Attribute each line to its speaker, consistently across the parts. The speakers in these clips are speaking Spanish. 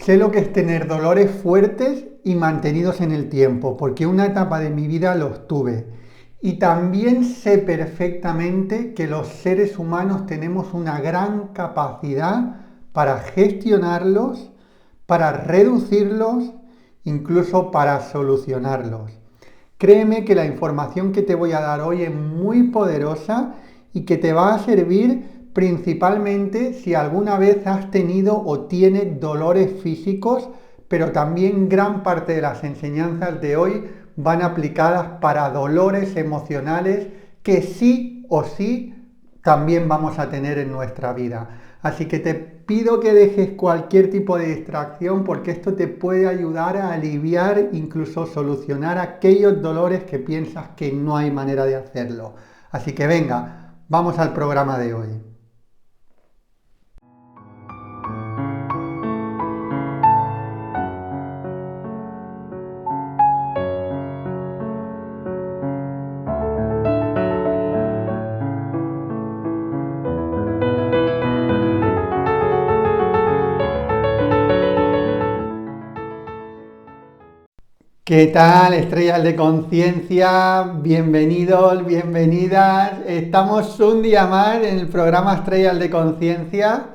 Speaker 1: Sé lo que es tener dolores fuertes y mantenidos en el tiempo, porque una etapa de mi vida los tuve. Y también sé perfectamente que los seres humanos tenemos una gran capacidad para gestionarlos, para reducirlos, incluso para solucionarlos. Créeme que la información que te voy a dar hoy es muy poderosa y que te va a servir principalmente si alguna vez has tenido o tienes dolores físicos, pero también gran parte de las enseñanzas de hoy van aplicadas para dolores emocionales que sí o sí también vamos a tener en nuestra vida. Así que te pido que dejes cualquier tipo de distracción porque esto te puede ayudar a aliviar, incluso solucionar aquellos dolores que piensas que no hay manera de hacerlo. Así que venga, vamos al programa de hoy. ¿Qué tal, estrellas de conciencia? Bienvenidos, bienvenidas. Estamos un día más en el programa Estrellas de Conciencia,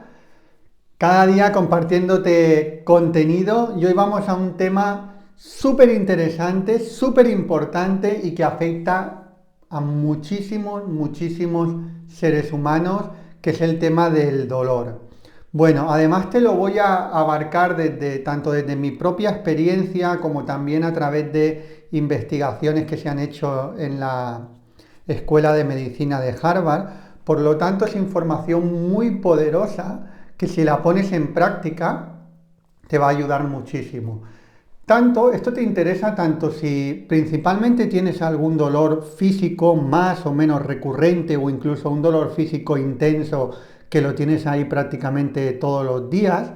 Speaker 1: cada día compartiéndote contenido y hoy vamos a un tema súper interesante, súper importante y que afecta a muchísimos, muchísimos seres humanos, que es el tema del dolor. Bueno, además te lo voy a abarcar tanto desde mi propia experiencia como también a través de investigaciones que se han hecho en la Escuela de Medicina de Harvard. Por lo tanto, es información muy poderosa que si la pones en práctica te va a ayudar muchísimo. Esto te interesa tanto si principalmente tienes algún dolor físico más o menos recurrente o incluso un dolor físico intenso que lo tienes ahí prácticamente todos los días,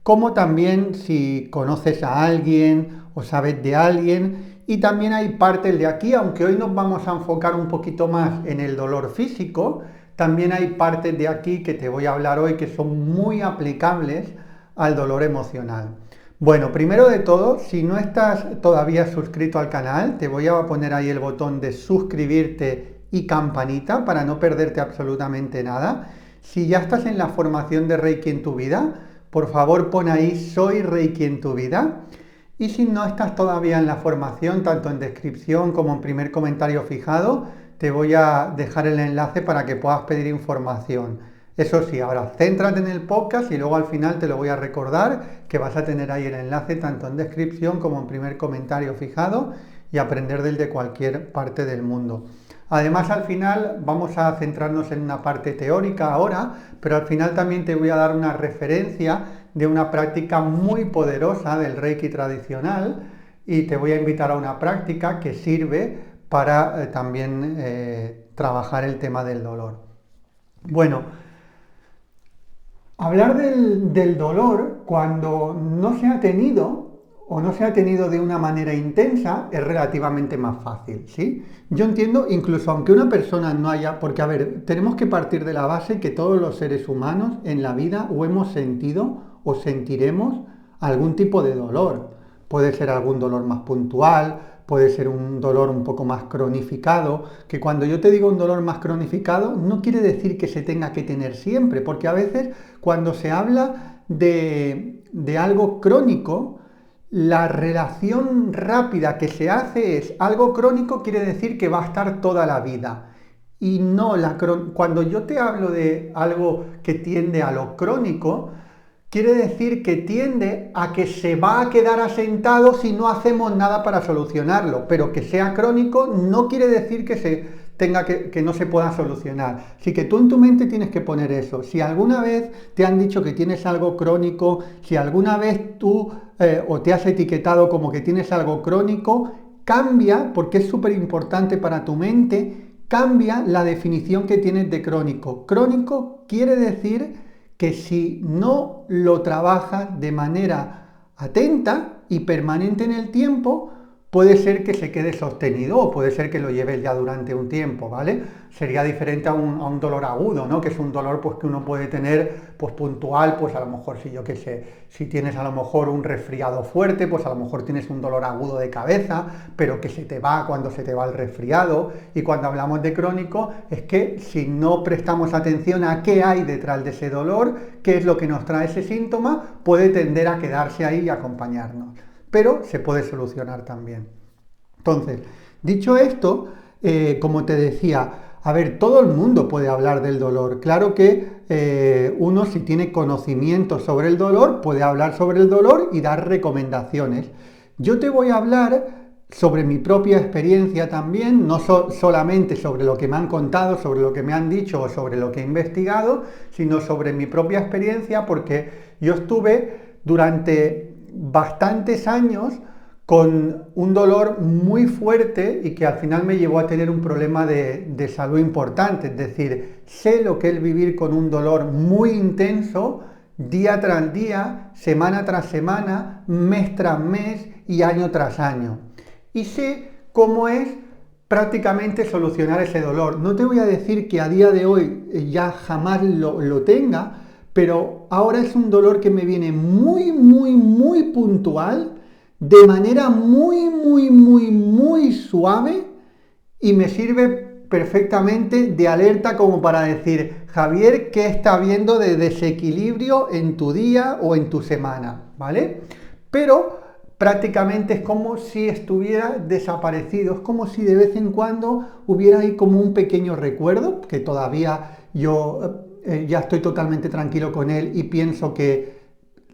Speaker 1: como también si conoces a alguien o sabes de alguien. Y también hay partes de aquí, aunque hoy nos vamos a enfocar un poquito más en el dolor físico, también hay partes de aquí que te voy a hablar hoy que son muy aplicables al dolor emocional. Bueno, primero de todo, si no estás todavía suscrito al canal, te voy a poner ahí el botón de suscribirte y campanita para no perderte absolutamente nada. Si ya estás en la formación de Reiki en tu vida, por favor pon ahí Soy Reiki en tu vida. Y si no estás todavía en la formación, tanto en descripción como en primer comentario fijado, te voy a dejar el enlace para que puedas pedir información. Eso sí, ahora céntrate en el podcast y luego al final te lo voy a recordar que vas a tener ahí el enlace tanto en descripción como en primer comentario fijado y aprender desde cualquier parte del mundo. Además, al final vamos a centrarnos en una parte teórica ahora, pero al final también te voy a dar una referencia de una práctica muy poderosa del Reiki tradicional y te voy a invitar a una práctica que sirve para también trabajar el tema del dolor. Bueno, hablar del dolor cuando no se ha tenido o no se ha tenido de una manera intensa es relativamente más fácil, ¿sí? Yo entiendo, incluso aunque una persona no haya, porque a ver, tenemos que partir de la base que todos los seres humanos en la vida o hemos sentido o sentiremos algún tipo de dolor. Puede ser algún dolor más puntual, puede ser un dolor un poco más cronificado, que cuando yo te digo un dolor más cronificado no quiere decir que se tenga que tener siempre, porque a veces cuando se habla de algo crónico, la relación rápida que se hace es algo crónico quiere decir que va a estar toda la vida. Y no, cuando yo te hablo de algo que tiende a lo crónico, quiere decir que tiende a que se va a quedar asentado si no hacemos nada para solucionarlo. Pero que sea crónico no quiere decir que no se pueda solucionar. Así que tú en tu mente tienes que poner eso. Si alguna vez te han dicho que tienes algo crónico, si alguna vez tú o te has etiquetado como que tienes algo crónico, cambia, porque es súper importante para tu mente, cambia la definición que tienes de crónico. Crónico quiere decir que si no lo trabajas de manera atenta y permanente en el tiempo, puede ser que se quede sostenido o puede ser que lo lleves ya durante un tiempo, ¿vale? Sería diferente a un dolor agudo, ¿no? Que es un dolor pues, que uno puede tener pues, puntual, pues a lo mejor, si yo qué sé, si tienes a lo mejor un resfriado fuerte, pues a lo mejor tienes un dolor agudo de cabeza, pero que se te va cuando se te va el resfriado. Y cuando hablamos de crónico, es que si no prestamos atención a qué hay detrás de ese dolor, qué es lo que nos trae ese síntoma, puede tender a quedarse ahí y acompañarnos. Pero se puede solucionar también. Entonces, dicho esto, como te decía, a ver, todo el mundo puede hablar del dolor. Claro que uno, si tiene conocimiento sobre el dolor, puede hablar sobre el dolor y dar recomendaciones. Yo te voy a hablar sobre mi propia experiencia también, no solamente sobre lo que me han contado, sobre lo que me han dicho o sobre lo que he investigado, sino sobre mi propia experiencia, porque yo estuve durante bastantes años con un dolor muy fuerte y que al final me llevó a tener un problema de salud importante. Es decir, sé lo que es vivir con un dolor muy intenso, día tras día, semana tras semana, mes tras mes y año tras año. Y sé cómo es prácticamente solucionar ese dolor. No te voy a decir que a día de hoy ya jamás lo tenga, pero ahora es un dolor que me viene muy puntual, de manera muy suave y me sirve perfectamente de alerta como para decir, Javier, ¿qué está habiendo de desequilibrio en tu día o en tu semana? ¿Vale? Pero prácticamente es como si estuviera desaparecido, es como si de vez en cuando hubiera ahí como un pequeño recuerdo, que todavía yo ya estoy totalmente tranquilo con él y pienso que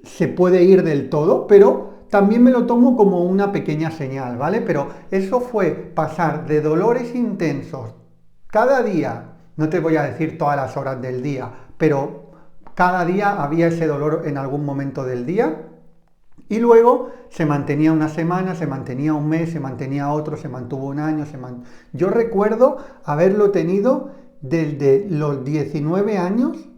Speaker 1: se puede ir del todo, pero también me lo tomo como una pequeña señal, ¿vale? Pero eso fue pasar de dolores intensos cada día, no te voy a decir todas las horas del día, pero cada día había ese dolor en algún momento del día y luego se mantenía una semana, se mantenía un mes, se mantenía otro, se mantuvo un año, Yo recuerdo haberlo tenido desde los 19 años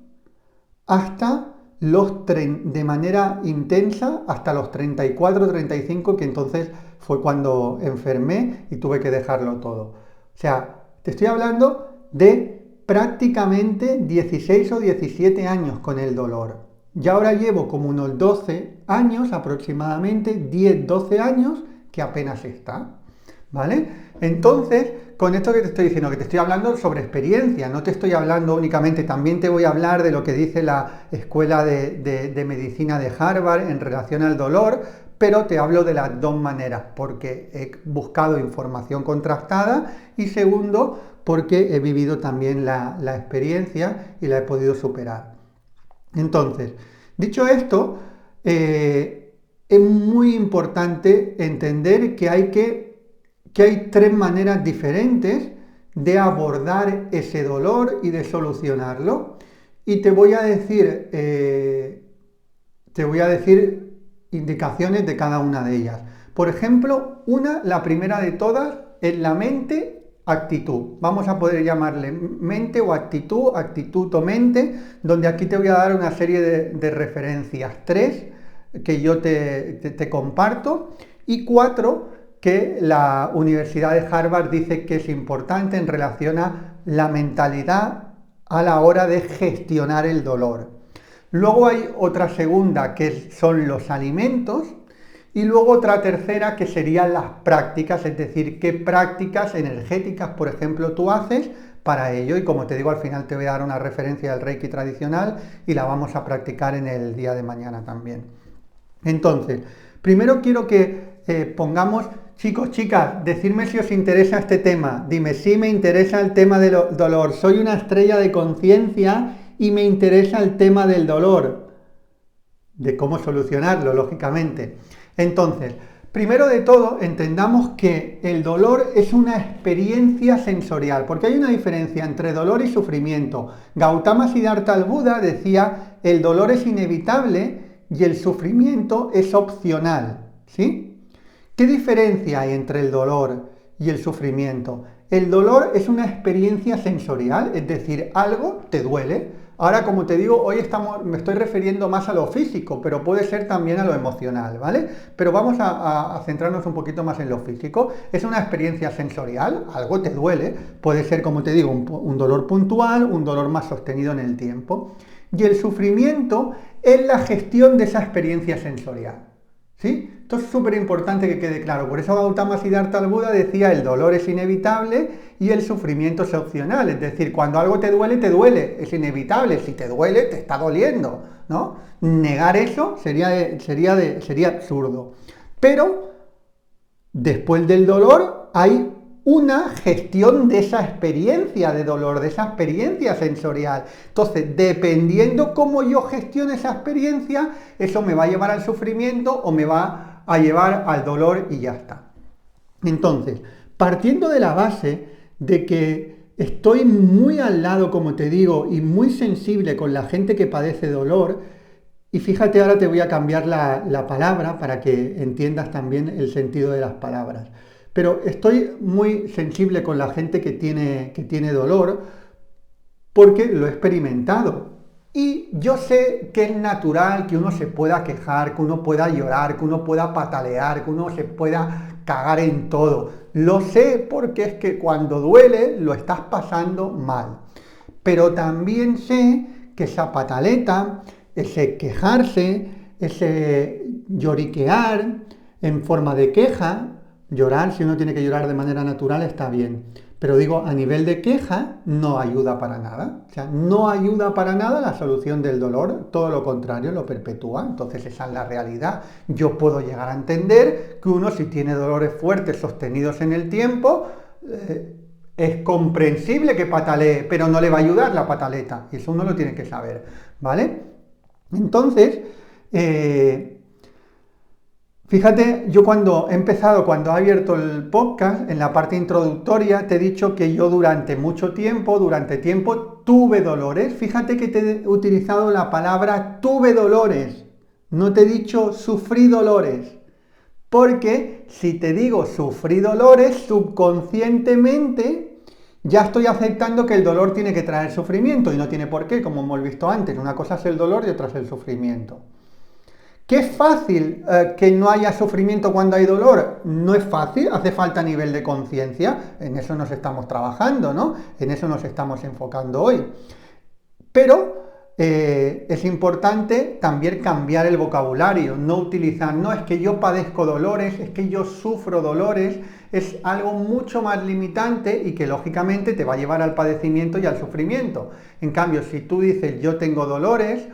Speaker 1: hasta de manera intensa hasta los 34, 35, que entonces fue cuando enfermé y tuve que dejarlo todo. O sea, te estoy hablando de prácticamente 16 o 17 años con el dolor. Y ahora llevo como unos 12 años aproximadamente, 10, 12 años, que apenas está. ¿Vale? Entonces, con esto que te estoy diciendo, que te estoy hablando sobre experiencia, no te estoy hablando únicamente, también te voy a hablar de lo que dice la Escuela de Medicina de Harvard en relación al dolor, pero te hablo de las dos maneras, porque he buscado información contrastada y segundo, porque he vivido también la experiencia y la he podido superar. Entonces, dicho esto, es muy importante entender que hay tres maneras diferentes de abordar ese dolor y de solucionarlo. Y te voy a decir indicaciones de cada una de ellas. Por ejemplo, la primera de todas, es la mente-actitud. Vamos a poder llamarle mente o actitud, actitud o mente, donde aquí te voy a dar una serie de referencias. 3 que yo te comparto y 4 que la Universidad de Harvard dice que es importante en relación a la mentalidad a la hora de gestionar el dolor. Luego hay otra segunda que son los alimentos y luego otra tercera que serían las prácticas, es decir, qué prácticas energéticas, por ejemplo, tú haces para ello. Y como te digo, al final te voy a dar una referencia del Reiki tradicional y la vamos a practicar en el día de mañana también. Entonces, primero quiero que pongamos, chicos, chicas, decidme si os interesa este tema. Dime, sí me interesa el tema del dolor. Soy una estrella de conciencia y me interesa el tema del dolor. De cómo solucionarlo, lógicamente. Entonces, primero de todo, entendamos que el dolor es una experiencia sensorial, porque hay una diferencia entre dolor y sufrimiento. Gautama Siddhartha el Buda decía, el dolor es inevitable y el sufrimiento es opcional, ¿sí? ¿Qué diferencia hay entre el dolor y el sufrimiento? El dolor es una experiencia sensorial, es decir, algo te duele, Ahora, como te digo, me estoy refiriendo más a lo físico, pero puede ser también a lo emocional, ¿vale? Pero vamos a centrarnos un poquito más en lo físico. Es una experiencia sensorial, algo te duele, puede ser, como te digo, un dolor puntual, un dolor más sostenido en el tiempo. Y el sufrimiento es la gestión de esa experiencia sensorial. ¿Sí? Esto es súper importante que quede claro. Por eso Gautama Siddhartha el Buda decía: el dolor es inevitable y el sufrimiento es opcional. Es decir, cuando algo te duele, es inevitable. Si te duele, te está doliendo, ¿no? Negar eso sería absurdo. Pero después del dolor hay una gestión de esa experiencia de dolor, de esa experiencia sensorial. Entonces, dependiendo cómo yo gestione esa experiencia, eso me va a llevar al sufrimiento o me va a llevar al dolor y ya está. Entonces, partiendo de la base de que estoy muy al lado, como te digo, y muy sensible con la gente que padece dolor, y fíjate, ahora te voy a cambiar la palabra para que entiendas también el sentido de las palabras. Pero estoy muy sensible con la gente que tiene dolor porque lo he experimentado. Y yo sé que es natural que uno se pueda quejar, que uno pueda llorar, que uno pueda patalear, que uno se pueda cagar en todo. Lo sé porque es que cuando duele lo estás pasando mal. Pero también sé que esa pataleta, ese quejarse, ese lloriquear en forma de queja, llorar, si uno tiene que llorar de manera natural, está bien. Pero digo, a nivel de queja, no ayuda para nada. O sea, no ayuda para nada la solución del dolor, todo lo contrario, lo perpetúa. Entonces esa es la realidad. Yo puedo llegar a entender que uno, si tiene dolores fuertes sostenidos en el tiempo, es comprensible que patalee, pero no le va a ayudar la pataleta. Y eso uno lo tiene que saber, ¿vale? Entonces, fíjate, yo cuando he abierto el podcast, en la parte introductoria, te he dicho que yo durante tiempo, tuve dolores. Fíjate que te he utilizado la palabra tuve dolores. No te he dicho sufrí dolores. Porque si te digo sufrí dolores, subconscientemente ya estoy aceptando que el dolor tiene que traer sufrimiento y no tiene por qué, como hemos visto antes. Una cosa es el dolor y otra es el sufrimiento. ¿Que es fácil que no haya sufrimiento cuando hay dolor? No es fácil, hace falta nivel de conciencia, en eso nos estamos trabajando, ¿no? En eso nos estamos enfocando hoy. Pero es importante también cambiar el vocabulario, no utilizar, no es que yo padezco dolores, es que yo sufro dolores, es algo mucho más limitante y que lógicamente te va a llevar al padecimiento y al sufrimiento. En cambio, si tú dices yo tengo dolores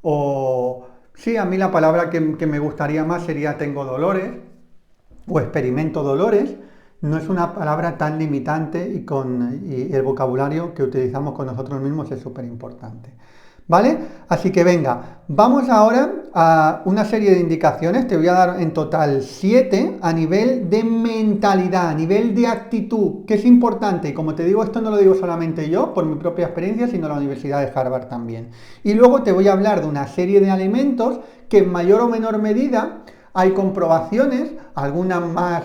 Speaker 1: o... Sí, a mí la palabra que me gustaría más sería tengo dolores o experimento dolores. No es una palabra tan limitante y el vocabulario que utilizamos con nosotros mismos es súper importante. ¿Vale? Así que venga, vamos ahora a una serie de indicaciones. Te voy a dar en total 7 a nivel de mentalidad, a nivel de actitud, que es importante. Y como te digo, esto no lo digo solamente yo, por mi propia experiencia, sino la Universidad de Harvard también. Y luego te voy a hablar de una serie de alimentos que en mayor o menor medida hay comprobaciones, algunas más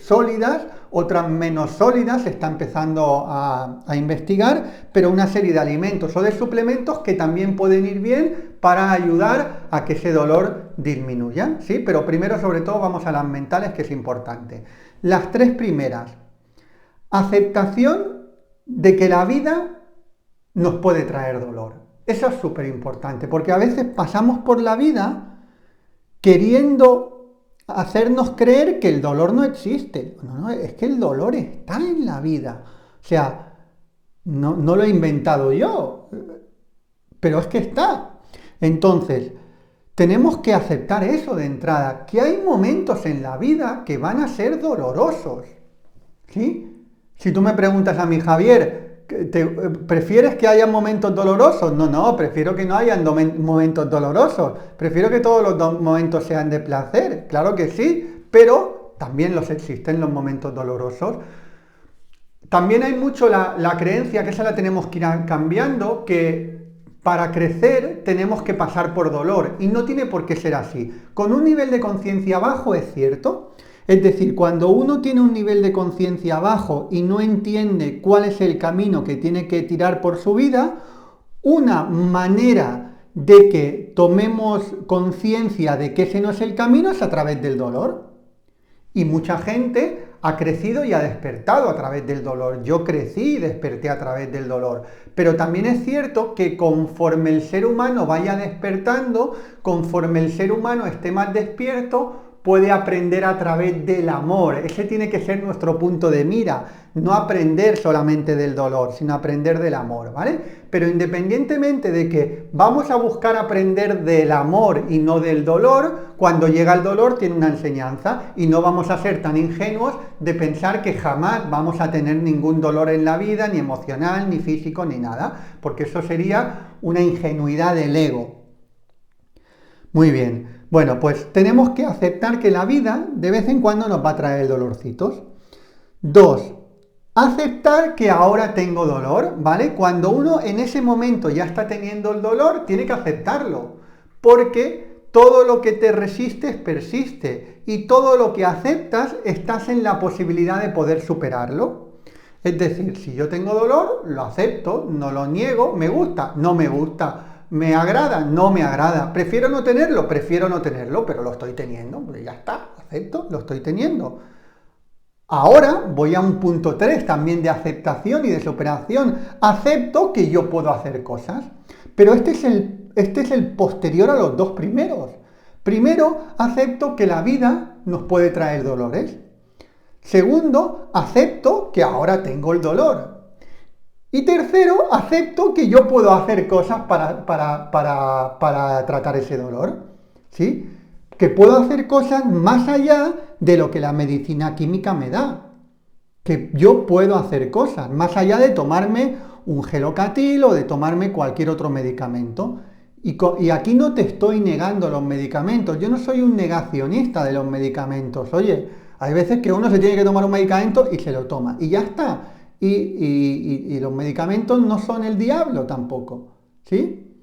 Speaker 1: sólidas, otras menos sólidas, se está empezando a investigar, pero una serie de alimentos o de suplementos que también pueden ir bien para ayudar a que ese dolor disminuya, ¿sí? Pero primero, sobre todo, vamos a las mentales, que es importante. Las 3 primeras: aceptación de que la vida nos puede traer dolor. Eso es súper importante, porque a veces pasamos por la vida queriendo hacernos creer que el dolor no existe. No, es que el dolor está en la vida. O sea, no lo he inventado yo, pero es que está. Entonces, tenemos que aceptar eso de entrada, que hay momentos en la vida que van a ser dolorosos. ¿Sí? Si tú me preguntas a mí, Javier, ¿prefieres que haya momentos dolorosos? No, prefiero que no hayan momentos dolorosos. Prefiero que todos los momentos sean de placer. Claro que sí, pero también existen los momentos dolorosos. También hay mucho la creencia, que esa la tenemos que ir cambiando, que para crecer tenemos que pasar por dolor. Y no tiene por qué ser así. Con un nivel de conciencia bajo es cierto. Es decir, cuando uno tiene un nivel de conciencia bajo y no entiende cuál es el camino que tiene que tirar por su vida, una manera de que tomemos conciencia de que ese no es el camino es a través del dolor. Y mucha gente ha crecido y ha despertado a través del dolor. Yo crecí y desperté a través del dolor. Pero también es cierto que conforme el ser humano vaya despertando, conforme el ser humano esté más despierto, puede aprender a través del amor. Ese tiene que ser nuestro punto de mira. No aprender solamente del dolor, sino aprender del amor, ¿vale? Pero independientemente de que vamos a buscar aprender del amor y no del dolor, cuando llega el dolor tiene una enseñanza y no vamos a ser tan ingenuos de pensar que jamás vamos a tener ningún dolor en la vida, ni emocional, ni físico, ni nada, porque eso sería una ingenuidad del ego. Muy bien, bueno, pues tenemos que aceptar que la vida de vez en cuando nos va a traer dolorcitos. 2. Aceptar que ahora tengo dolor, ¿vale? Cuando uno en ese momento ya está teniendo el dolor, tiene que aceptarlo, porque todo lo que te resistes persiste y todo lo que aceptas estás en la posibilidad de poder superarlo. Es decir, si yo tengo dolor, lo acepto, no lo niego, me gusta, no me gusta, me agrada, no me agrada, prefiero no tenerlo, pero lo estoy teniendo, pues ya está, acepto, lo estoy teniendo. Ahora voy a un punto 3 también de aceptación y de superación. Acepto que yo puedo hacer cosas, pero este es el posterior a los dos primeros. Primero, acepto que la vida nos puede traer dolores. Segundo, acepto que ahora tengo el dolor. Y tercero, acepto que yo puedo hacer cosas para tratar ese dolor. ¿Sí? Que puedo hacer cosas más allá de lo que la medicina química me da. Que yo puedo hacer cosas más allá de tomarme un gelocatil o de tomarme cualquier otro medicamento. Y aquí no te estoy negando los medicamentos. Yo no soy un negacionista de los medicamentos. Oye, hay veces que uno se tiene que tomar un medicamento y se lo toma. Y ya está. Y los medicamentos no son el diablo tampoco. ¿Sí?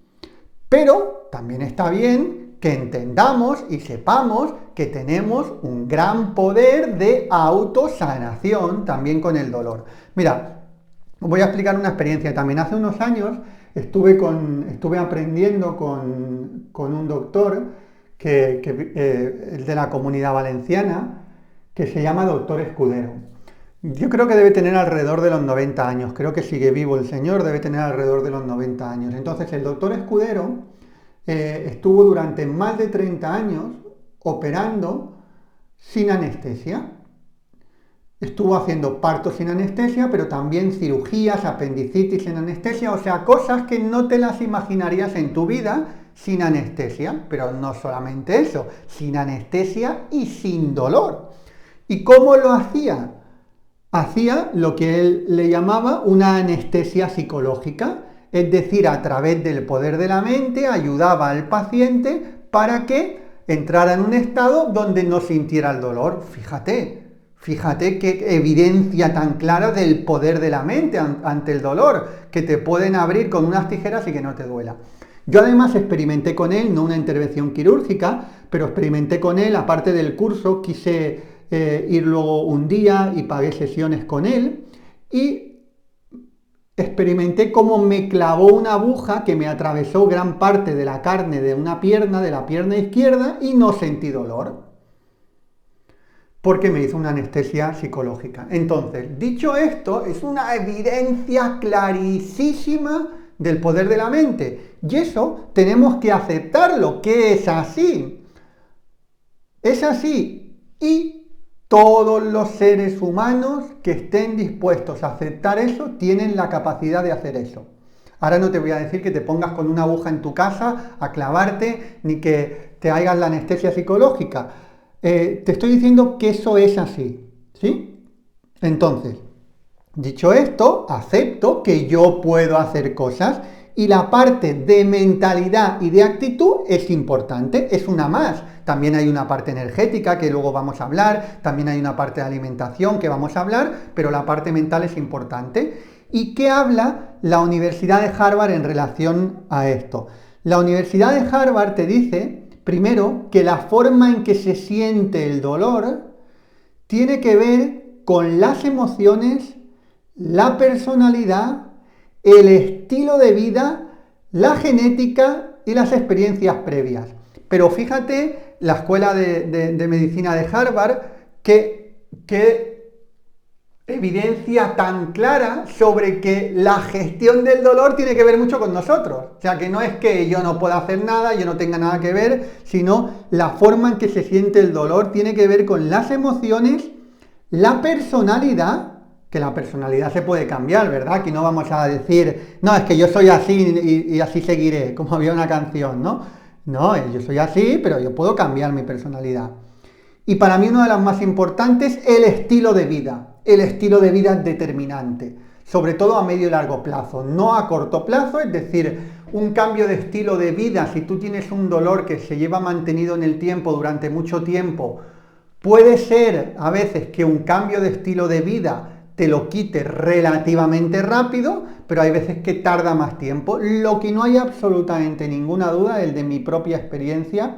Speaker 1: Pero también está bien que entendamos y sepamos que tenemos un gran poder de autosanación también con el dolor. Mira, os voy a explicar una experiencia también. Hace unos años estuve aprendiendo con un doctor que es de la Comunidad Valenciana, que se llama Doctor Escudero. Yo creo que debe tener alrededor de los 90 años, creo que sigue vivo el señor, debe tener alrededor de los 90 años. Entonces el doctor Escudero estuvo durante más de 30 años operando sin anestesia. Estuvo haciendo partos sin anestesia, pero también cirugías, apendicitis sin anestesia, o sea, cosas que no te las imaginarías en tu vida sin anestesia, pero no solamente eso, sin anestesia y sin dolor. ¿Y cómo lo hacía? Hacía lo que él le llamaba una anestesia psicológica, es decir, a través del poder de la mente ayudaba al paciente para que entrara en un estado donde no sintiera el dolor. Fíjate qué evidencia tan clara del poder de la mente ante el dolor, que te pueden abrir con unas tijeras y que no te duela. Yo además experimenté con él, no una intervención quirúrgica, pero experimenté con él, aparte del curso, quise ir luego un día y pagué sesiones con él y experimenté cómo me clavó una aguja que me atravesó gran parte de la carne de una pierna, de la pierna izquierda, y no sentí dolor, porque me hizo una anestesia psicológica. Entonces, dicho esto, es una evidencia clarísima del poder de la mente, y eso tenemos que aceptarlo, que es así. Es así, y todos los seres humanos que estén dispuestos a aceptar eso tienen la capacidad de hacer eso. Ahora no te voy a decir que te pongas con una aguja en tu casa a clavarte, ni que te hagas la anestesia psicológica. Te estoy diciendo que eso es así, ¿sí? Entonces, dicho esto, acepto que yo puedo hacer cosas y la parte de mentalidad y de actitud es importante, es una más. También hay una parte energética que luego vamos a hablar, también hay una parte de alimentación que vamos a hablar, pero la parte mental es importante. ¿Y qué habla la Universidad de Harvard en relación a esto? La Universidad de Harvard te dice, primero, que la forma en que se siente el dolor tiene que ver con las emociones, la personalidad, el estilo de vida, la genética y las experiencias previas. Pero fíjate, la Escuela de Medicina de Harvard, que evidencia tan clara sobre que la gestión del dolor tiene que ver mucho con nosotros. O sea, que no es que yo no pueda hacer nada, yo no tenga nada que ver, sino la forma en que se siente el dolor tiene que ver con las emociones, la personalidad, que la personalidad se puede cambiar, ¿verdad? Aquí no vamos a decir, no, es que yo soy así y así seguiré, como había una canción, ¿no? No, yo soy así, pero yo puedo cambiar mi personalidad. Y para mí una de las más importantes, el estilo de vida. El estilo de vida es determinante, sobre todo a medio y largo plazo, no a corto plazo, es decir, un cambio de estilo de vida, si tú tienes un dolor que se lleva mantenido en el tiempo durante mucho tiempo, puede ser a veces que un cambio de estilo de vida te lo quite relativamente rápido, pero hay veces que tarda más tiempo. Lo que no hay absolutamente ninguna duda, el de mi propia experiencia,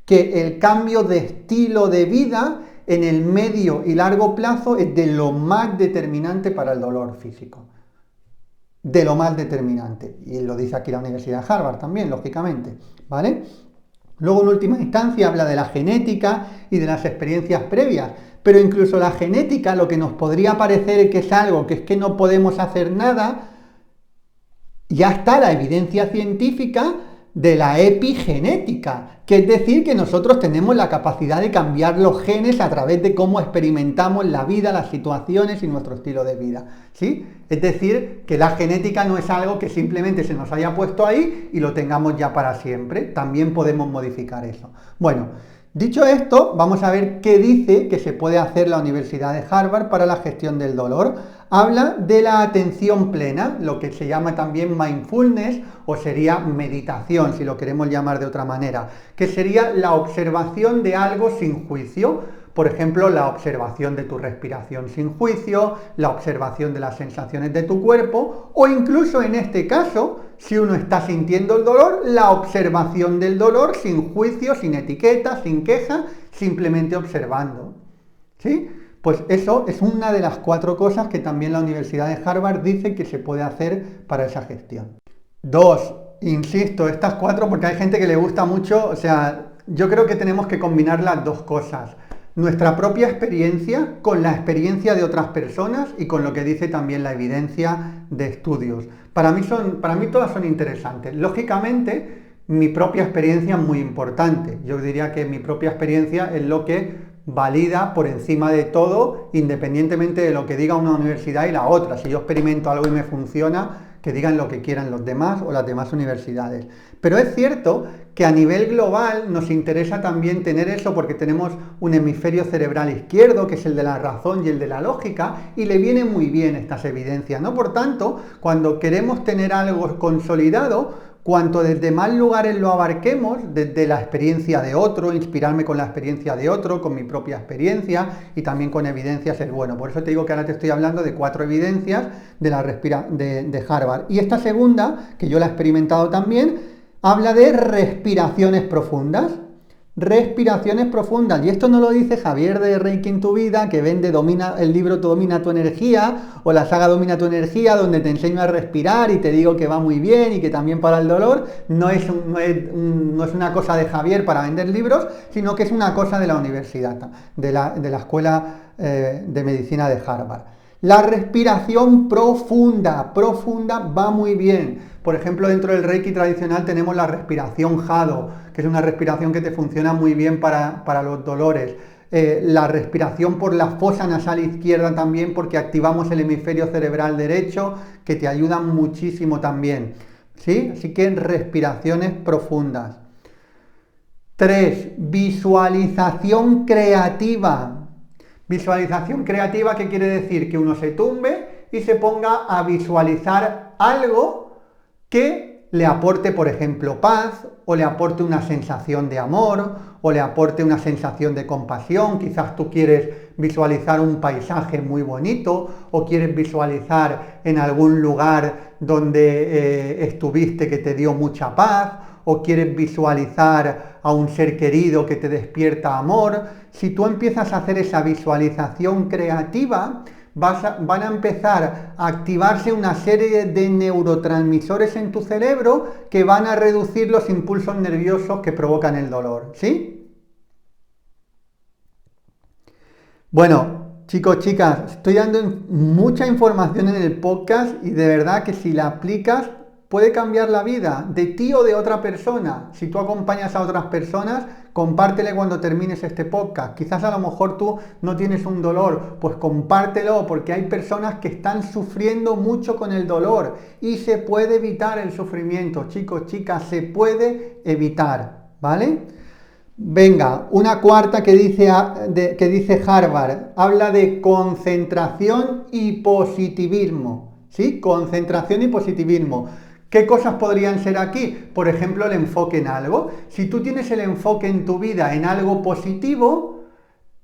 Speaker 1: que el cambio de estilo de vida en el medio y largo plazo es de lo más determinante para el dolor físico. De lo más determinante. Y lo dice aquí la Universidad de Harvard también, lógicamente. ¿Vale? Luego, en última instancia, habla de la genética y de las experiencias previas. Pero incluso la genética, lo que nos podría parecer que es algo que es que no podemos hacer nada, ya está la evidencia científica de la epigenética, que es decir, que nosotros tenemos la capacidad de cambiar los genes a través de cómo experimentamos la vida, las situaciones y nuestro estilo de vida, ¿sí? Es decir, que la genética no es algo que simplemente se nos haya puesto ahí y lo tengamos ya para siempre, también podemos modificar eso. Bueno, dicho esto, vamos a ver qué dice que se puede hacer la Universidad de Harvard para la gestión del dolor. Habla de la atención plena, lo que se llama también mindfulness o sería meditación, si lo queremos llamar de otra manera, que sería la observación de algo sin juicio. Por ejemplo, la observación de tu respiración sin juicio, la observación de las sensaciones de tu cuerpo o incluso en este caso, si uno está sintiendo el dolor, la observación del dolor sin juicio, sin etiqueta, sin queja, simplemente observando. ¿Sí? Pues eso es una de las 4 cosas que también la Universidad de Harvard dice que se puede hacer para esa gestión. 2, insisto, estas 4 porque hay gente que le gusta mucho, o sea, yo creo que tenemos que combinar las 2 cosas. Nuestra propia experiencia con la experiencia de otras personas y con lo que dice también la evidencia de estudios. Para mí todas son interesantes. Lógicamente, mi propia experiencia es muy importante. Yo diría que mi propia experiencia es lo que valida por encima de todo, independientemente de lo que diga una universidad y la otra. Si yo experimento algo y me funciona, que digan lo que quieran los demás o las demás universidades. Pero es cierto que a nivel global nos interesa también tener eso porque tenemos un hemisferio cerebral izquierdo, que es el de la razón y el de la lógica, y le viene muy bien estas evidencias, ¿no? Por tanto, cuando queremos tener algo consolidado, cuanto desde más lugares lo abarquemos, desde la experiencia de otro, inspirarme con la experiencia de otro, con mi propia experiencia y también con evidencias es bueno. Por eso te digo que ahora te estoy hablando de 4 evidencias de Harvard. Y esta segunda, que yo la he experimentado también, habla de respiraciones profundas. Respiraciones profundas, y esto no lo dice Javier de Reiki en tu vida, que vende el libro Domina tu energía, o la saga Domina tu energía, donde te enseño a respirar y te digo que va muy bien y que también para el dolor. No es una cosa de Javier para vender libros, sino que es una cosa de la universidad, de la Escuela de Medicina de Harvard. La respiración profunda va muy bien. Por ejemplo, dentro del Reiki tradicional tenemos la respiración Jado, que es una respiración que te funciona muy bien para los dolores. La respiración por la fosa nasal izquierda también, porque activamos el hemisferio cerebral derecho, que te ayuda muchísimo también. ¿Sí? Así que respiraciones profundas. 3. Visualización creativa. Visualización creativa, ¿qué quiere decir? Que uno se tumbe y se ponga a visualizar algo que le aporte, por ejemplo, paz, o le aporte una sensación de amor, o le aporte una sensación de compasión. Quizás tú quieres visualizar un paisaje muy bonito, o quieres visualizar en algún lugar donde estuviste que te dio mucha paz, o quieres visualizar a un ser querido que te despierta amor. Si tú empiezas a hacer esa visualización creativa, van a empezar a activarse una serie de neurotransmisores en tu cerebro que van a reducir los impulsos nerviosos que provocan el dolor, ¿sí? Bueno, chicos, chicas, estoy dando mucha información en el podcast y de verdad que si la aplicas puede cambiar la vida de ti o de otra persona. Si tú acompañas a otras personas, compártele cuando termines este podcast. Quizás a lo mejor tú no tienes un dolor, pues compártelo, porque hay personas que están sufriendo mucho con el dolor y se puede evitar el sufrimiento. Chicos, chicas, se puede evitar, ¿vale? Venga, una cuarta que dice Harvard, habla de concentración y positivismo, ¿sí? Concentración y positivismo. ¿Qué cosas podrían ser aquí? Por ejemplo, el enfoque en algo. Si tú tienes el enfoque en tu vida en algo positivo,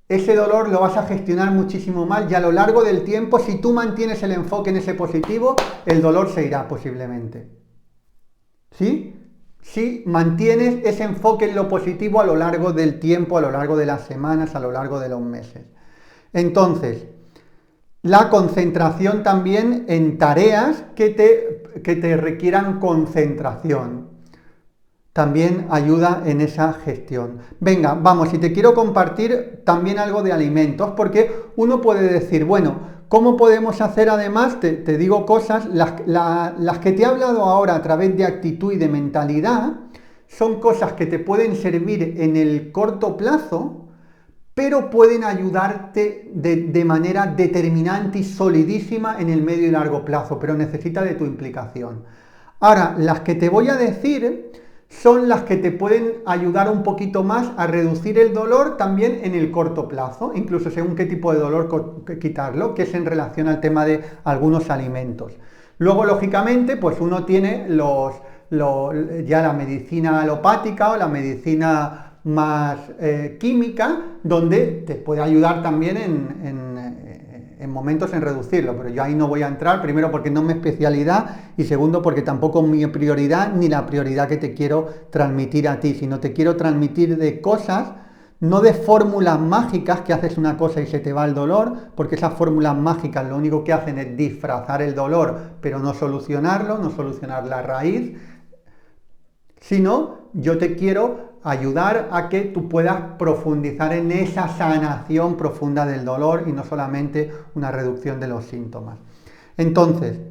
Speaker 1: ese dolor lo vas a gestionar muchísimo más y a lo largo del tiempo, si tú mantienes el enfoque en ese positivo, el dolor se irá posiblemente. ¿Sí? Si mantienes ese enfoque en lo positivo a lo largo del tiempo, a lo largo de las semanas, a lo largo de los meses. Entonces, la concentración también en tareas que te requieran concentración. También ayuda en esa gestión. Venga, vamos, y te quiero compartir también algo de alimentos, porque uno puede decir, bueno, ¿cómo podemos hacer además? Te digo cosas, las que te he hablado ahora a través de actitud y de mentalidad, son cosas que te pueden servir en el corto plazo, pero pueden ayudarte de manera determinante y solidísima en el medio y largo plazo, pero necesita de tu implicación. Ahora, las que te voy a decir son las que te pueden ayudar un poquito más a reducir el dolor también en el corto plazo, incluso según qué tipo de dolor quitarlo, que es en relación al tema de algunos alimentos. Luego, lógicamente, pues uno tiene ya la medicina alopática o la medicina más química, donde te puede ayudar también en momentos en reducirlo, pero yo ahí no voy a entrar, primero porque no es mi especialidad y segundo porque tampoco es mi prioridad ni la prioridad que te quiero transmitir a ti, sino te quiero transmitir de cosas, no de fórmulas mágicas que haces una cosa y se te va el dolor, porque esas fórmulas mágicas lo único que hacen es disfrazar el dolor, pero no solucionarlo, no solucionar la raíz, sino yo te quiero ayudar a que tú puedas profundizar en esa sanación profunda del dolor y no solamente una reducción de los síntomas. Entonces,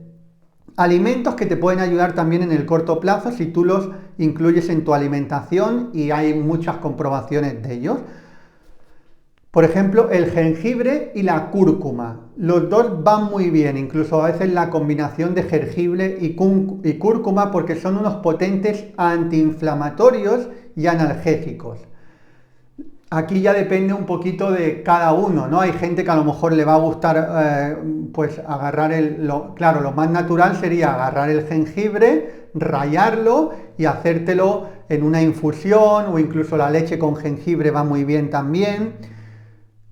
Speaker 1: alimentos que te pueden ayudar también en el corto plazo si tú los incluyes en tu alimentación y hay muchas comprobaciones de ellos. Por ejemplo, el jengibre y la cúrcuma. Los dos van muy bien, incluso a veces la combinación de jengibre y cúrcuma porque son unos potentes antiinflamatorios y analgésicos. Aquí ya depende un poquito de cada uno, ¿no? Hay gente que a lo mejor le va a gustar pues agarrar claro, lo más natural sería agarrar el jengibre, rallarlo y hacértelo en una infusión o incluso la leche con jengibre va muy bien también.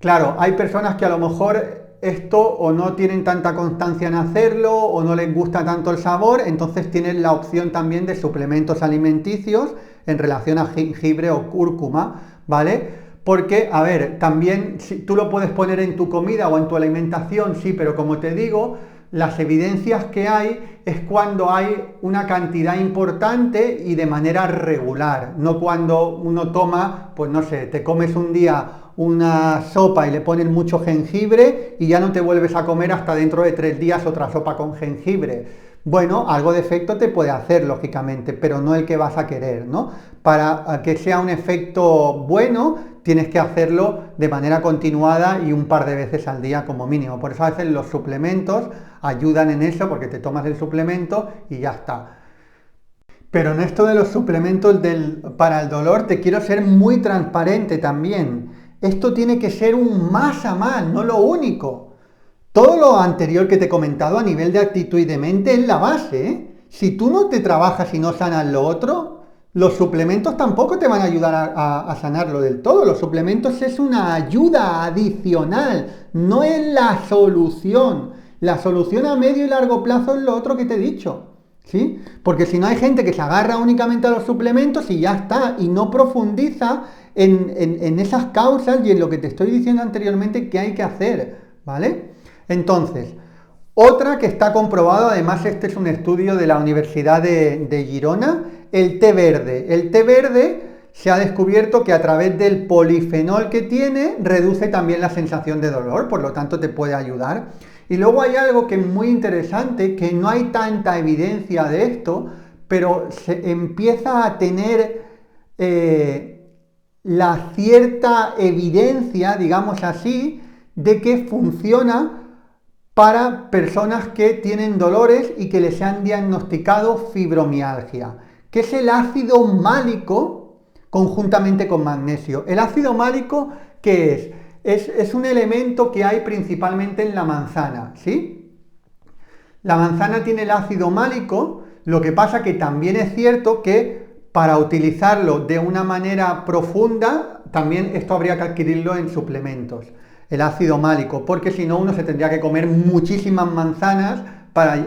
Speaker 1: Claro, hay personas que a lo mejor esto o no tienen tanta constancia en hacerlo o no les gusta tanto el sabor, entonces tienen la opción también de suplementos alimenticios en relación a jengibre o cúrcuma, ¿vale? Porque, a ver, también si tú lo puedes poner en tu comida o en tu alimentación, sí, pero como te digo, las evidencias que hay es cuando hay una cantidad importante y de manera regular, no cuando uno toma, pues no sé, te comes un día una sopa y le ponen mucho jengibre y ya no te vuelves a comer hasta dentro de 3 días otra sopa con jengibre. Bueno, algo de efecto te puede hacer, lógicamente, pero no el que vas a querer, ¿no? Para que sea un efecto bueno, tienes que hacerlo de manera continuada y un par de veces al día como mínimo. Por eso a veces los suplementos ayudan en eso, porque te tomas el suplemento y ya está. Pero en esto de los suplementos para el dolor te quiero ser muy transparente también. Esto tiene que ser un más a más, no lo único. Todo lo anterior que te he comentado a nivel de actitud y de mente es la base, ¿eh? Si tú no te trabajas y no sanas lo otro, los suplementos tampoco te van a ayudar a sanarlo del todo. Los suplementos es una ayuda adicional, no es la solución. La solución a medio y largo plazo es lo otro que te he dicho, ¿sí? Porque si no hay gente que se agarra únicamente a los suplementos y ya está, y no profundiza en esas causas y en lo que te estoy diciendo anteriormente que hay que hacer, ¿vale? Entonces, otra que está comprobado, además este es un estudio de la Universidad de Girona, el té verde. El té verde se ha descubierto que a través del polifenol que tiene reduce también la sensación de dolor, por lo tanto te puede ayudar. Y luego hay algo que es muy interesante, que no hay tanta evidencia de esto, pero se empieza a tener la cierta evidencia, digamos así, de que funciona para personas que tienen dolores y que les han diagnosticado fibromialgia, que es el ácido málico conjuntamente con magnesio. El ácido málico, ¿qué es? Es un elemento que hay principalmente en la manzana, ¿sí? La manzana tiene el ácido málico, lo que pasa que también es cierto que para utilizarlo de una manera profunda, también esto habría que adquirirlo en suplementos, el ácido málico, porque si no uno se tendría que comer muchísimas manzanas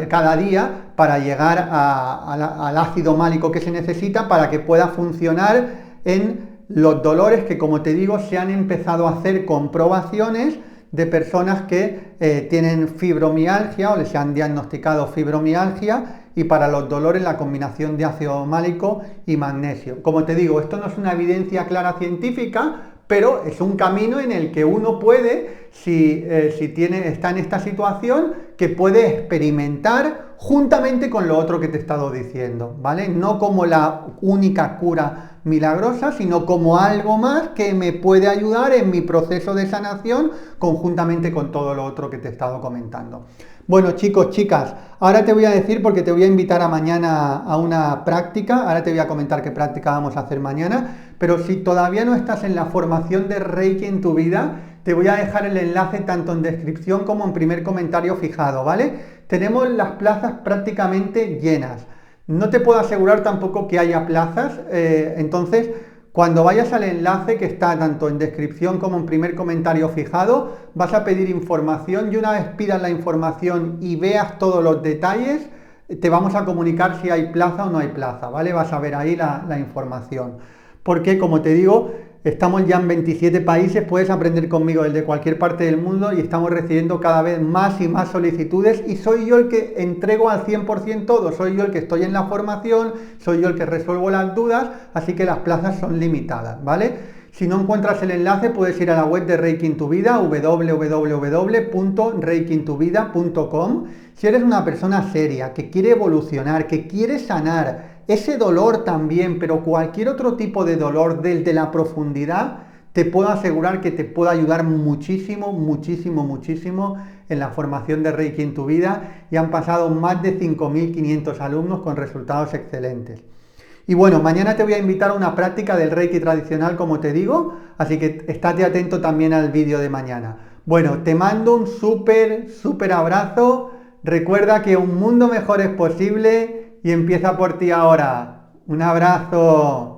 Speaker 1: cada día para llegar al ácido málico que se necesita para que pueda funcionar en los dolores que, como te digo, se han empezado a hacer comprobaciones de personas que tienen fibromialgia o les han diagnosticado fibromialgia, y para los dolores la combinación de ácido málico y magnesio. Como te digo, esto no es una evidencia clara científica, pero es un camino en el que uno puede, si está en esta situación, que puede experimentar juntamente con lo otro que te he estado diciendo, ¿vale? No como la única cura milagrosa, sino como algo más que me puede ayudar en mi proceso de sanación conjuntamente con todo lo otro que te he estado comentando. Bueno, chicos, chicas, ahora te voy a decir, porque te voy a invitar a mañana a una práctica, ahora te voy a comentar qué práctica vamos a hacer mañana, pero si todavía no estás en la formación de Reiki en tu vida, te voy a dejar el enlace tanto en descripción como en primer comentario fijado, ¿vale? Tenemos las plazas prácticamente llenas. No te puedo asegurar tampoco que haya plazas, entonces cuando vayas al enlace que está tanto en descripción como en primer comentario fijado, vas a pedir información y una vez pidas la información y veas todos los detalles, te vamos a comunicar si hay plaza o no hay plaza, ¿vale? Vas a ver ahí la información. Porque, como te digo, estamos ya en 27 países, puedes aprender conmigo desde cualquier parte del mundo y estamos recibiendo cada vez más y más solicitudes y soy yo el que entrego al 100% todo, soy yo el que estoy en la formación, soy yo el que resuelvo las dudas, así que las plazas son limitadas, ¿vale? Si no encuentras el enlace, puedes ir a la web de Reiki en tu vida, www.reikintuvida.com. Si eres una persona seria, que quiere evolucionar, que quiere sanar ese dolor también, pero cualquier otro tipo de dolor desde la profundidad, te puedo asegurar que te puede ayudar muchísimo, muchísimo, muchísimo en la formación de Reiki en tu vida, y han pasado más de 5.500 alumnos con resultados excelentes. Y bueno, mañana te voy a invitar a una práctica del Reiki tradicional, como te digo, así que estate atento también al vídeo de mañana. Bueno, te mando un súper, súper abrazo. Recuerda que un mundo mejor es posible y empieza por ti ahora. Un abrazo.